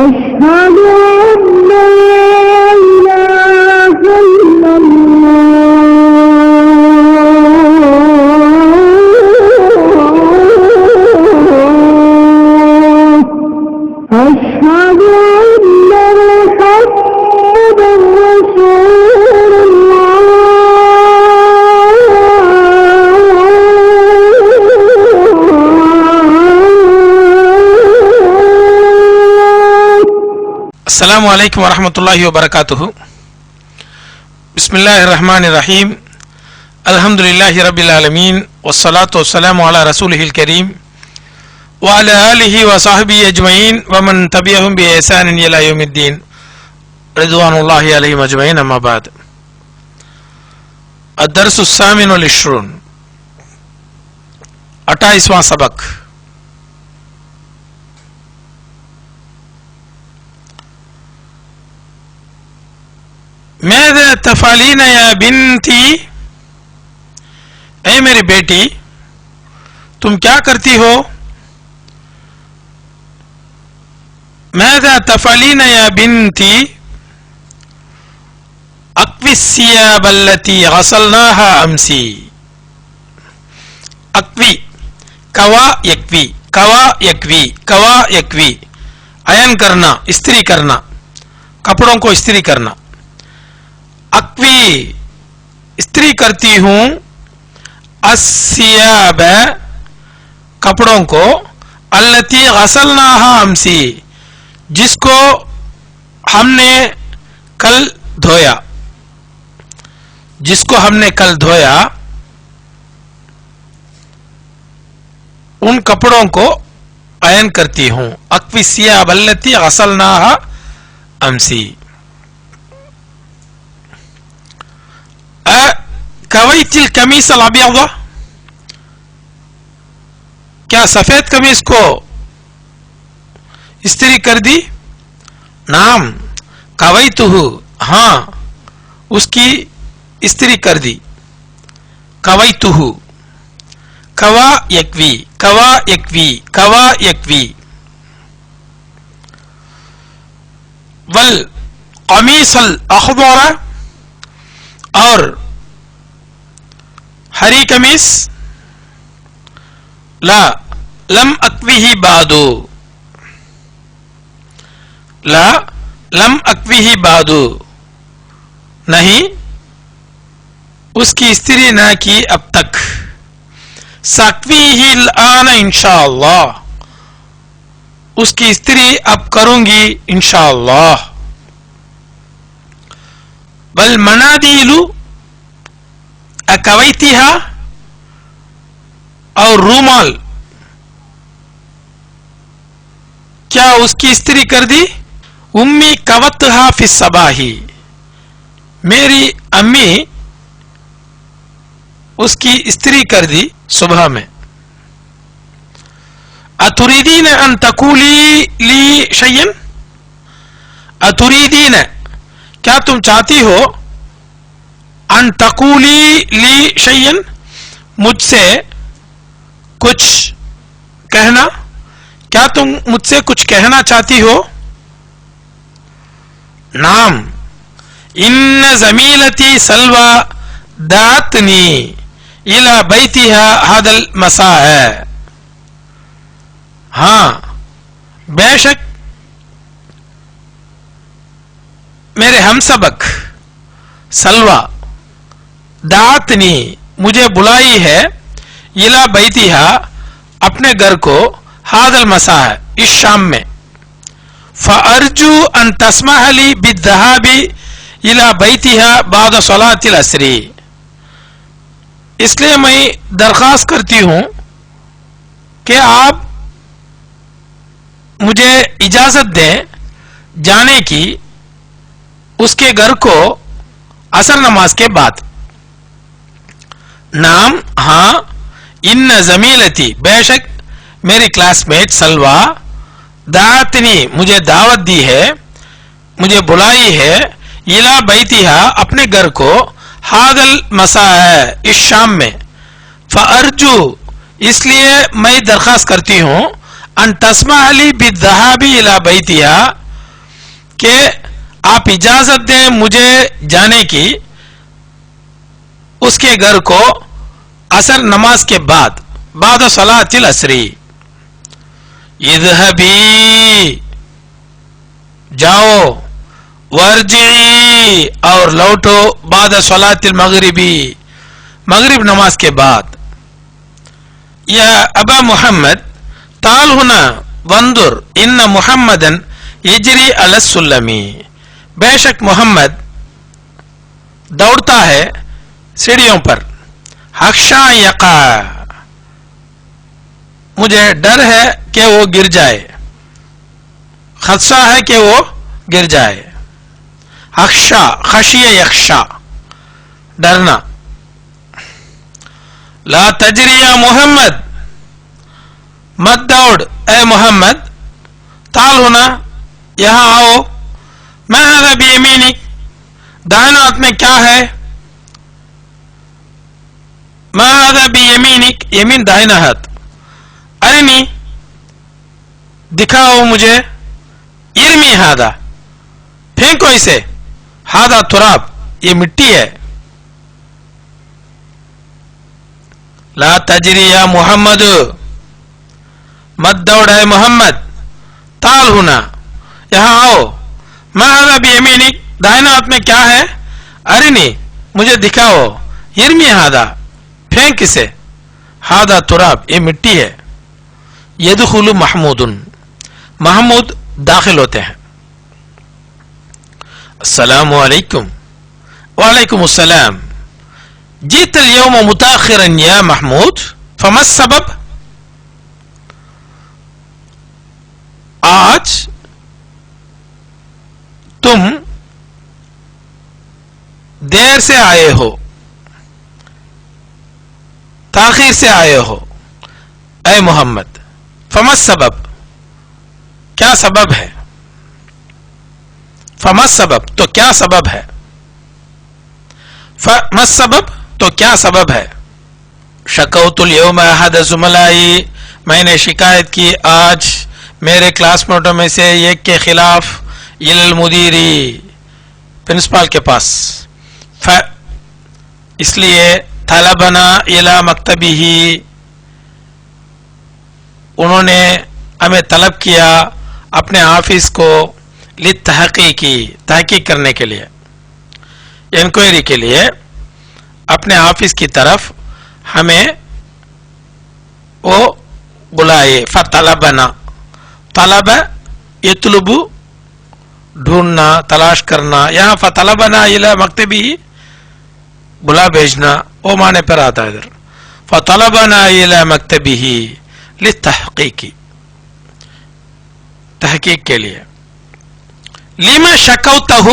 أشهد أن لا إله إلا الله أشهد أن محمدا رسول الله السلام علیکم ورحمۃ اللہ وبرکاتہ. بسم اللہ الرحمن الرحیم. الحمد للہ رب العالمین والصلاة والسلام علی رسولہ الکریم وعلی آلہ وصحبہ اجمعین ومن تبعہم بإحسان الی یوم الدین رضوان اللہ علیہم اجمعین. اما بعد. الدرس الثامن والعشرون 28واں سبق. ماذا تفعلین یا بنتی، اے میری بیٹی تم کیا کرتی ہو. ماذا تفعلین یا بنتی اکوی الثياب التي غسلناها امسی. اکوی کوا یکوی، کوا یکوی، کوا یکوی، عین کرنا، استری کرنا، کپڑوں کو استری کرنا. اکوی استری کرتی ہوں، الثياب کپڑوں کو، التي غسلناها امسی جس کو ہم نے کل دھویا، جس کو ہم نے کل دھویا ان کپڑوں کو عین کرتی ہوں. اکوی الثياب التي غسلناها امسی. کویت القمیص الابیض، کیا سفید قمیص کو استری کر دی. نعم کویتہ، ہاں اس کی استری کر دی. کویتہ، کوا یکوی، کوا یکوی، کوا یکوی. والقمیص الاخضر، اور ہری قمیص، لا لم اکویہ بعد، لا لم اکویہ بعد، نہیں اس کی استری نہ کی اب تک. ساکویہ الآن انشاءاللہ، اس کی استری اب کروں گی انشاءاللہ. والمنادیل اکویتہا، اور رومال کیا اس کی استری کر دی. امی کوتہا فی الصباح، میری امی اس کی استری کر دی صبح میں. اتریدین ان تقولی لی شیئا، اتریدین کیا تم چاہتی ہو، ان تقولی لی شیئا مجھ سے کچھ کہنا، کیا تم مجھ سے کچھ کہنا چاہتی ہو. نعم ان زمیلتی سلوی دعتنی الی بیتہا ھذا المساء، ہاں بے شک میرے ہم سبق سلوی دعتنی مجھے بلائی ہے، الی بیتہا اپنے گھر کو، ھذا المساء اس شام میں. فارجو ان تسمح لی بالذهاب الى بیتہا بعد صلاة العصر، اس لیے میں درخواست کرتی ہوں کہ آپ مجھے اجازت دیں جانے کی اس کے گھر کو عصر نماز کے بعد. نعم ہاں، ان زمیلتی بے شک میری کلاس میٹ سلوی دعتنی مجھے دعوت دی ہے، مجھے بلائی ہے، الی بیتہا اپنے گھر کو، ھذا المساء اس شام میں. فارجو اس لیے میں درخواست کرتی ہوں، ان تسمح لی بالذهاب الی بیتہا کہ آپ اجازت دیں مجھے جانے کی اس کے گھر کو عصر نماز کے بعد صلاۃ العصر. اذهبی جاؤ، ورجعی اور لوٹو بعد صلاۃ المغربی مغرب نماز کے بعد. یا ابا محمد تعال ہنا وانظر ان محمدن یجری علی السلم، بے شک محمد دوڑتا ہے سیڑھیوں پر. اخشا یقع، مجھے ڈر ہے کہ وہ گر جائے، خدشہ ہے کہ وہ گر جائے. اخشا خشیہ یخشا ڈرنا. لا تجری یا محمد، مت دوڑ اے محمد. تعال ہونا یہاں آؤ. ما ھذا بیمینک، دائیں ہاتھ میں کیا ہے؟ ما ھذا بیمینک، یمین دائنا ہاتھ. ارنی دکھاؤ مجھے. ارمی ھذا، پھینکو اسے. ھذا تراب، یہ مٹی ہے. لا تجری یا محمد، مت دوڑ ہے محمد. تعال ہونا یہاں آؤ. ما ھذا بیمینک، دائنا ہاتھ میں کیا ہے؟ ارنی مجھے دکھاؤ. ارمی ھذا، پھینک اسے. ھذا تراب، یہ مٹی ہے. یدخل محمود، محمود داخل ہوتے ہیں. السلام علیکم. وعلیکم السلام. جیت اليوم متاخرا یا محمود، فما السبب؟ آج تم دیر سے آئے ہو، تاخیر سے آئے ہو اے محمد. فما السبب، کیا سبب ہے؟ فما السبب، تو کیا سبب ہے؟ فما السبب، تو کیا سبب ہے؟ شکوت اليوم احد زملائی، میں نے شکایت کی آج میرے کلاس میٹوں میں سے ایک کے خلاف الی المدیری، پرنسپال کے پاس. اس لیے طلبنا الی مکتبہ، انہوں نے ہمیں طلب کیا اپنے آفس کو للتحقیقی، تحقیق کرنے کے لیے، انکوائری کے لیے اپنے آفس کی طرف ہمیں وہ بلائے. فطلبنا، طلب یطلب ڈھونڈنا، تلاش کرنا. یہاں فطلبنا الی مکتبہ بلا بھیجنا، وہ معنی پر آتا ہے ادھر. فطلبنا الی مکتبہ للتحقیق، تحقیق کے لیے. لما شکوتہ،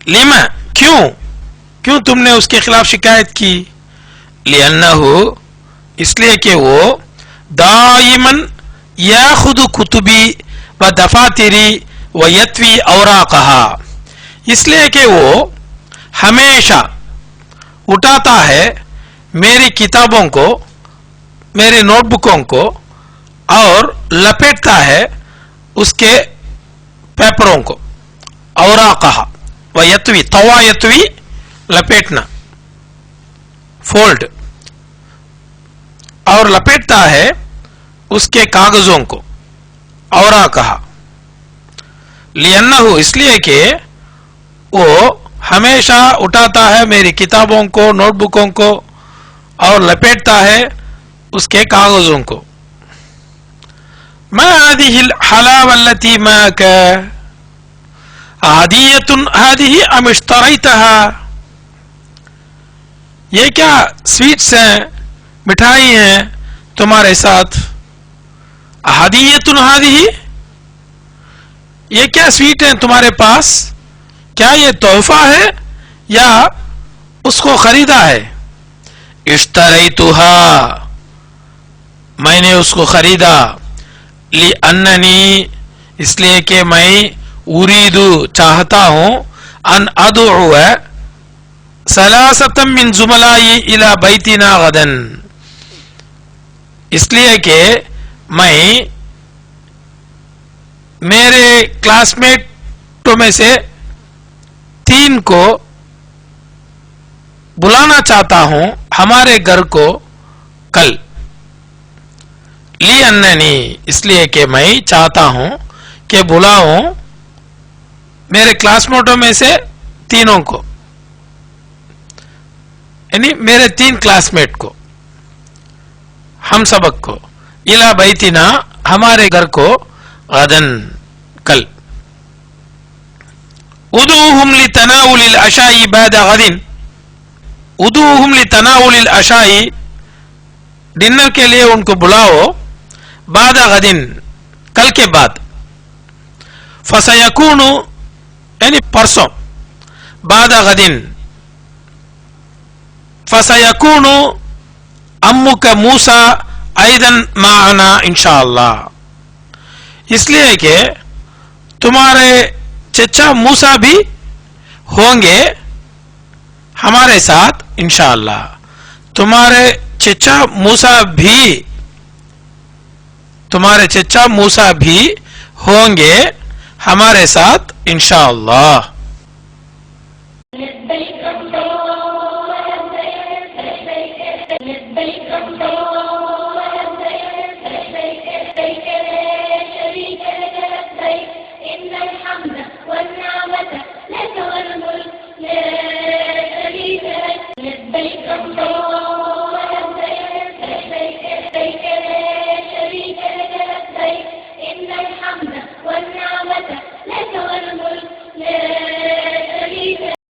لما کیوں تم نے اس کے خلاف شکایت کی؟ لأنہ، اس لیے کہ وہ دائماً یاخذ کتبی و دفاتری و یتوی اوراقہا، اس لیے کہ وہ ہمیشہ اٹھاتا ہے میری کتابوں کو، میرے نوٹ بکوں کو، اور لپیٹتا ہے اس کے پیپروں کو. اوراقہا و یتوی، طوا یتوی لپیٹنا، فولڈ، اور لپیٹتا ہے اس کے کاغذوں کو. اوراقہا لأنہ، اس لیے کہ وہ ہمیشہ اٹھاتا ہے میری کتابوں کو، نوٹ بکوں کو، اور لپیٹتا ہے اس کے کاغذوں کو. ما هذه الحلاوة التي معك عادية هذه ام اشتريتها، یہ کیا سویٹس ہیں، مٹھائی ہیں تمہارے ساتھ؟ عادیة هذه، یہ کیا سویٹ ہیں تمہارے پاس؟ کیا یہ تحفہ ہے یا اس کو خریدا ہے؟ اشتریتها، میں نے اس کو خریدا. لأننی، اس لیے کہ میں اريد، چاہتا ہوں، ان ادعو ثلاثة من زملائی الى بیتنا غدا، اس لیے کہ میں میرے کلاسمیٹوں میں سے 3 کو بلانا چاہتا ہوں ہمارے گھر کو کل. لی اننی اس لیے کہ میں چاہتا ہوں کہ بلاؤں میرے کلاسمیٹوں میں سے 3 کو، یعنی میرے 3 کلاسمیٹ کو، ہم سبق کو، الا بیتنا ہمارے گھر کو، غدن کل. ادعوہم لتناول العشاء بعد غد، ادعوہم لتناول العشاء ڈنر کے لیے ان کو بلاؤ، بعد غد کل کے بعد، فسیکون یعنی پرسوں، بعد غد فسیکون امک موسیٰ ایضاً معنا انشاءاللہ، اس لیے کہ تمہارے چچا موسیٰ بھی ہوں گے ہمارے ساتھ انشاءاللہ، تمہارے چچا موسیٰ بھی ہوں گے ہمارے ساتھ انشاءاللہ. لبيك اللهم لبيك لبيك لبيك